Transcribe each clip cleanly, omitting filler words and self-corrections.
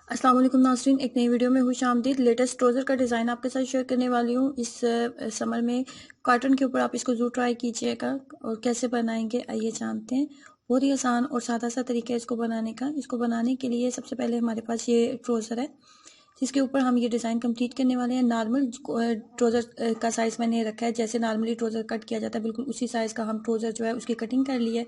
अस्सलाम वालेकुम नाज़रीन, एक नई वीडियो में खुशामदीद। लेटेस्ट ट्राउज़र का डिज़ाइन आपके साथ शेयर करने वाली हूँ। इस समर में कॉटन के ऊपर आप इसको ज़रूर ट्राई कीजिएगा। और कैसे बनाएंगे आइए जानते हैं। बहुत ही आसान और सादा सा तरीका है इसको बनाने का। इसको बनाने के लिए सबसे पहले हमारे पास ये ट्राउज़र है जिसके ऊपर हम ये डिज़ाइन कंप्लीट करने वाले हैं। नॉर्मल ट्राउज़र का साइज़ मैंने रखा है, जैसे नॉर्मली ट्राउज़र कट किया जाता है बिल्कुल उसी साइज़ का हम ट्राउज़र जो है उसकी कटिंग कर ली है।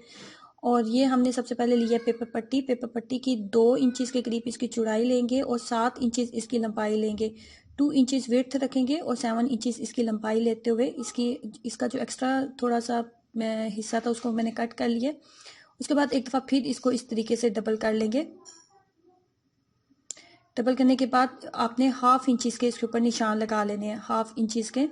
और ये हमने सबसे पहले लिया पेपर पट्टी। पेपर पट्टी की 2 इंचज़ के करीब इसकी चौड़ाई लेंगे और 7 इंचज़ इसकी लंबाई लेंगे। 2 इंचज़ विड्थ रखेंगे और 7 इंचज़ इसकी लंबाई लेते हुए इसका जो एक्स्ट्रा थोड़ा सा हिस्सा था उसको मैंने कट कर लिया। उसके बाद एक दफ़ा फिर इसको इस तरीके से डबल कर लेंगे। डबल करने के बाद आपने 1/2 इंच के इसके ऊपर निशान लगा लेने हैं, 1/2 इंच के।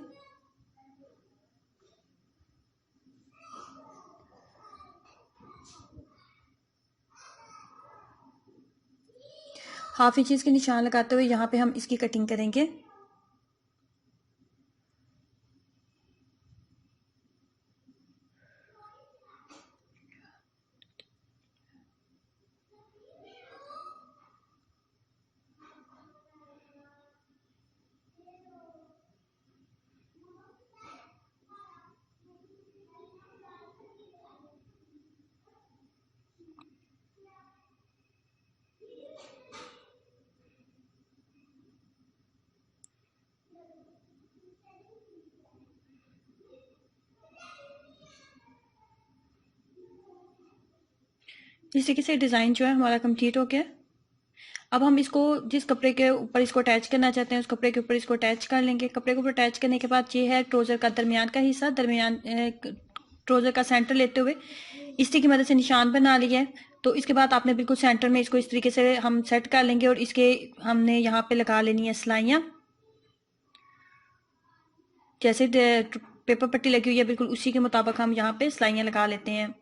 हाफ इंचज़ के निशान लगाते हुए यहाँ पे हम इसकी कटिंग करेंगे। इस तरीके से डिज़ाइन जो है हमारा कंप्लीट हो गया। अब हम इसको जिस कपड़े के ऊपर इसको अटैच करना चाहते हैं उस कपड़े के ऊपर इसको अटैच कर लेंगे। कपड़े के ऊपर अटैच करने के बाद ये है ट्राउज़र का दरमियान का हिस्सा। ट्राउज़र का सेंटर लेते हुए इस्त्री की मदद से निशान बना लिया है। तो इसके बाद आपने बिल्कुल सेंटर में इसको इस तरीके से हम सेट कर लेंगे और इसके हमने यहाँ पे लगा लेनी है सिलाइयाँ। जैसे पेपर पट्टी लगी हुई है बिल्कुल उसी के मुताबिक हम यहाँ पे सिलाइयाँ लगा लेते हैं।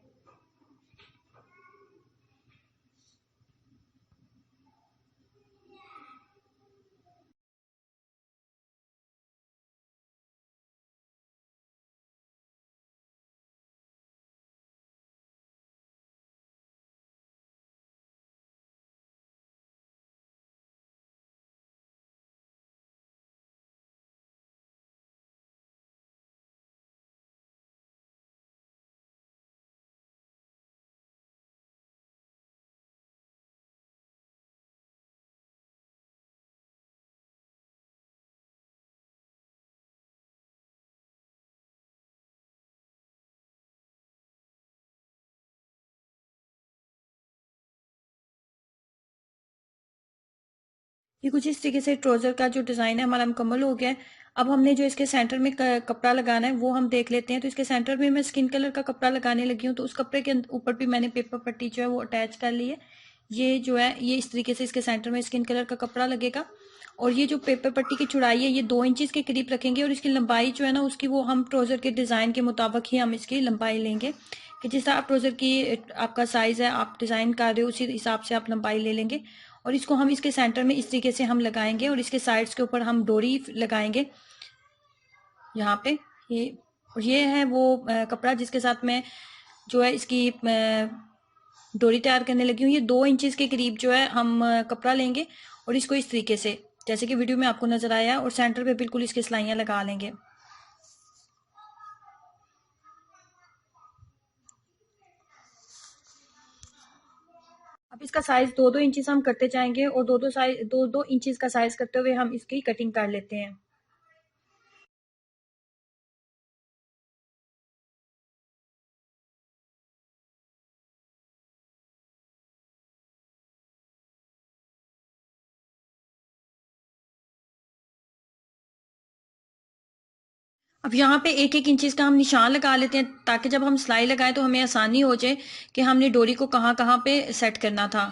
ये कुछ इस तरीके से ट्राउज़र का जो डिज़ाइन है हमारा मुकम्मल हो गया है। अब हमने जो इसके सेंटर में कपड़ा लगाना है वो हम देख लेते हैं। तो इसके सेंटर में मैं स्किन कलर का कपड़ा लगाने लगी हूँ। तो उस कपड़े के ऊपर भी मैंने पेपर पट्टी जो है वो अटैच कर ली है। ये जो है ये इस तरीके से इसके सेंटर में स्किन कलर का कपड़ा लगेगा। और ये जो पेपर पट्टी की चौड़ाई है ये 2 इंचज़ के करीब रखेंगे और इसकी लंबाई जो है ना उसकी वो हम ट्राउज़र के डिज़ाइन के मुताबिक ही हम इसकी लंबाई लेंगे कि जिस तरह आप ट्राउज़र की आपका साइज़ है आप डिज़ाइन कर रहे हो उसी हिसाब से आप लंबाई ले लेंगे। और इसको हम इसके सेंटर में इस तरीके से हम लगाएंगे और इसके साइड्स के ऊपर हम डोरी लगाएंगे यहाँ पे। ये है वो कपड़ा जिसके साथ मैं जो है इसकी डोरी तैयार करने लगी हूँ। ये 2 इंचज़ के करीब जो है हम कपड़ा लेंगे और इसको इस तरीके से जैसे कि वीडियो में आपको नजर आया और सेंटर पे बिल्कुल इसकी सिलाइयाँ लगा लेंगे। अब इसका साइज 2-2 इंचज़ हम करते जाएंगे और 2-2 इंचज़ का साइज करते हुए हम इसकी कटिंग कर लेते हैं। अब यहाँ पे 1-1 इंचज़ का हम निशान लगा लेते हैं ताकि जब हम सिलाई लगाएं तो हमें आसानी हो जाए कि हमने डोरी को कहाँ कहाँ पे सेट करना था।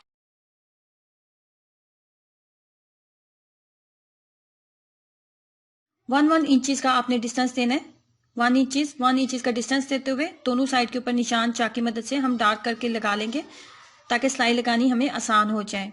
1-1 इंचज़ का आपने डिस्टेंस देना है। 1 इंचज़ का डिस्टेंस देते हुए दोनों साइड के ऊपर निशान चाक की मदद से हम डार्क करके लगा लेंगे ताकि सिलाई लगानी हमें आसान हो जाए।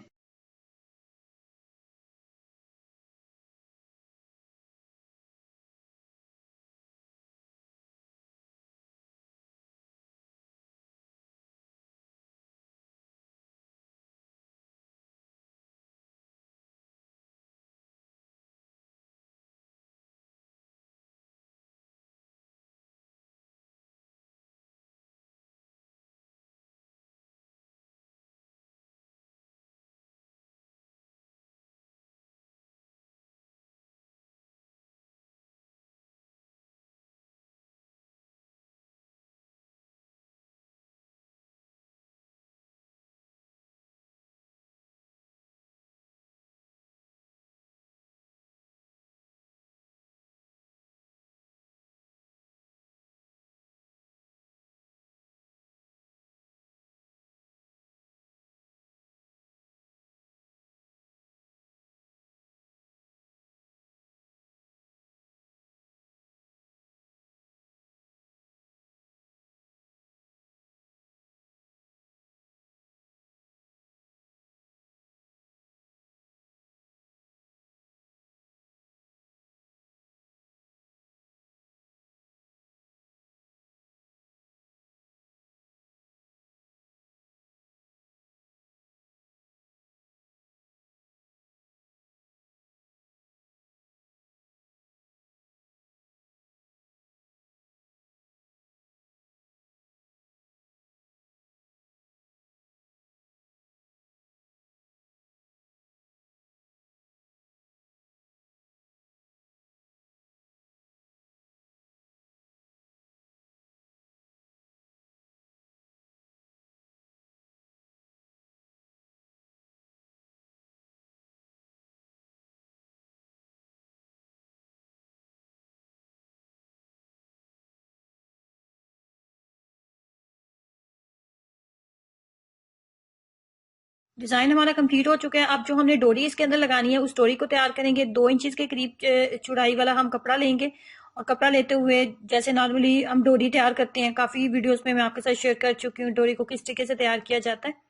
डिजाइन हमारा कंप्लीट हो चुका है। अब जो हमने डोरी इसके अंदर लगानी है उस डोरी को तैयार करेंगे। 2 इंच के करीब चौड़ाई वाला हम कपड़ा लेंगे और कपड़ा लेते हुए जैसे नॉर्मली हम डोरी तैयार करते हैं, काफी वीडियोस में मैं आपके साथ शेयर कर चुकी हूँ डोरी को किस तरीके से तैयार किया जाता है।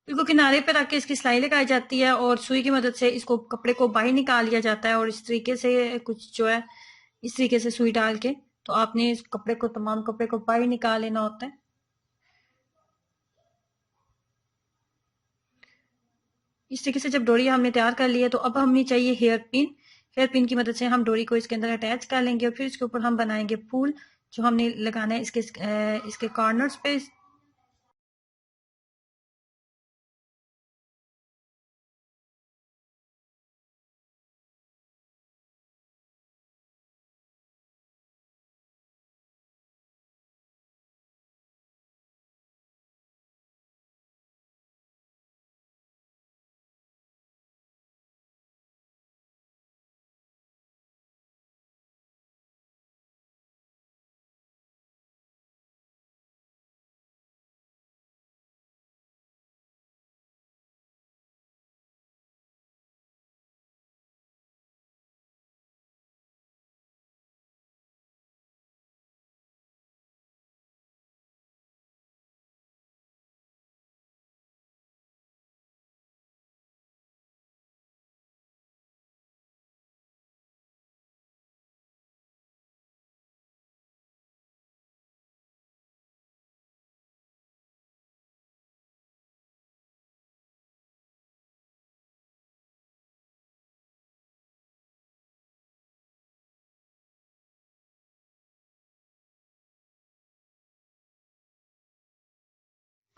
इसको किनारे पे रख के इसकी सिलाई लगाई जाती है और सुई की मदद से इसको कपड़े को बाहर निकाल लिया जाता है। और इस तरीके से कुछ जो है इस तरीके से सुई डाल के तो आपने इस कपड़े को, तमाम कपड़े को बाहर निकाल लेना होता है। इस तरीके से जब डोरी हमने तैयार कर ली है तो अब हमें चाहिए हेयर पिन। हेयर पिन की मदद से हम डोरी को इसके अंदर अटैच कर लेंगे और फिर इसके ऊपर हम बनाएंगे फूल जो हमने लगाना है इसके कॉर्नर्स पे।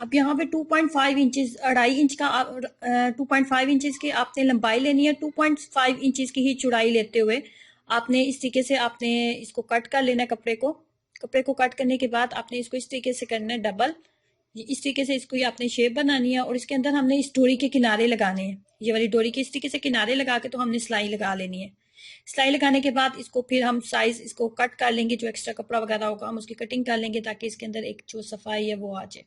अब यहाँ पे 2.5 इंचेस, 2.5 इंच का 2.5 इंचेस की आपने लंबाई लेनी है। 2.5 इंचेस की ही चौड़ाई लेते हुए आपने इस तरीके से आपने इसको कट कर लेना है कपड़े को। कपड़े को कट करने के बाद आपने इसको इस तरीके से करना है डबल। इस तरीके से इसको आपने शेप बनानी है और इसके अंदर हमने इस डोरी के किनारे लगाने हैं। ये वाली डोरी के इस तरीके से किनारे लगा के तो हमने सिलाई लगा लेनी है। सिलाई लगाने के बाद इसको फिर हम साइज इसको कट कर लेंगे। जो एक्स्ट्रा कपड़ा वगैरह होगा हम उसकी कटिंग कर लेंगे ताकि इसके अंदर एक जो सफाई है वो आ जाए।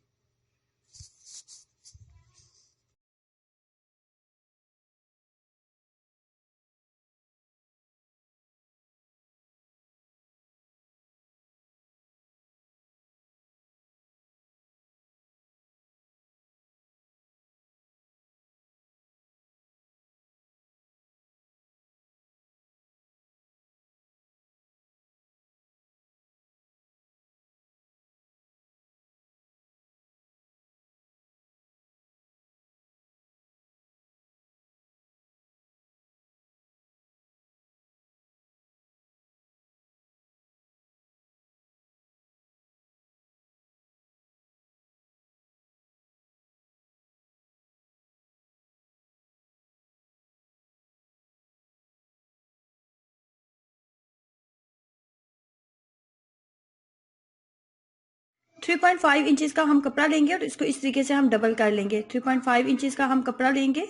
3.5 इंचेस का हम कपड़ा लेंगे और इसको इस तरीके से हम डबल कर लेंगे। 3.5 इंचेस का हम कपड़ा लेंगे।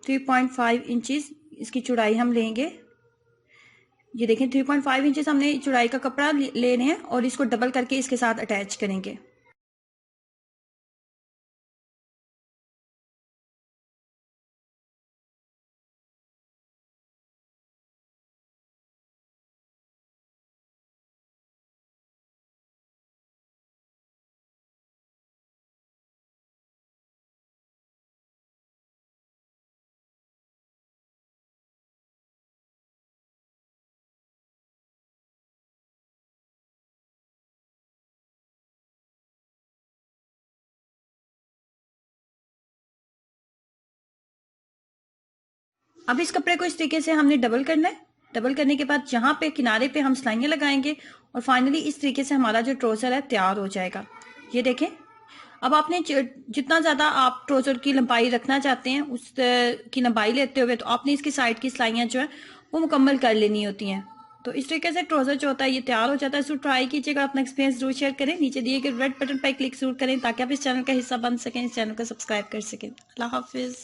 3.5 इंचेस इसकी चौड़ाई हम लेंगे। ये देखें 3.5 इंचेस हमने चौड़ाई का कपड़ा लेने हैं और इसको डबल करके इसके साथ अटैच करेंगे। अब इस कपड़े को इस तरीके से हमने डबल करना है। डबल करने के बाद यहाँ पे किनारे पे हम सिलाइयाँ लगाएंगे और फाइनली इस तरीके से हमारा जो ट्राउजर है तैयार हो जाएगा। ये देखें। अब आपने जितना ज़्यादा आप ट्राउजर की लंबाई रखना चाहते हैं उस की लंबाई लेते हुए तो आपने इसकी साइड की सिलाइयाँ जो है वो मुकम्मल कर लेनी होती हैं। तो इस तरीके से ट्राउजर जो होता है ये तैयार हो जाता है। इसको ट्राई कीजिएगा, अपना एक्सपीरियंस जरूर शेयर करें। नीचे दिए गए रेड बटन पर क्लिक जरूर करें ताकि आप इस चैनल का हिस्सा बन सकें, इस चैनल को सब्सक्राइब कर सकें। अल्लाह हाफिज़।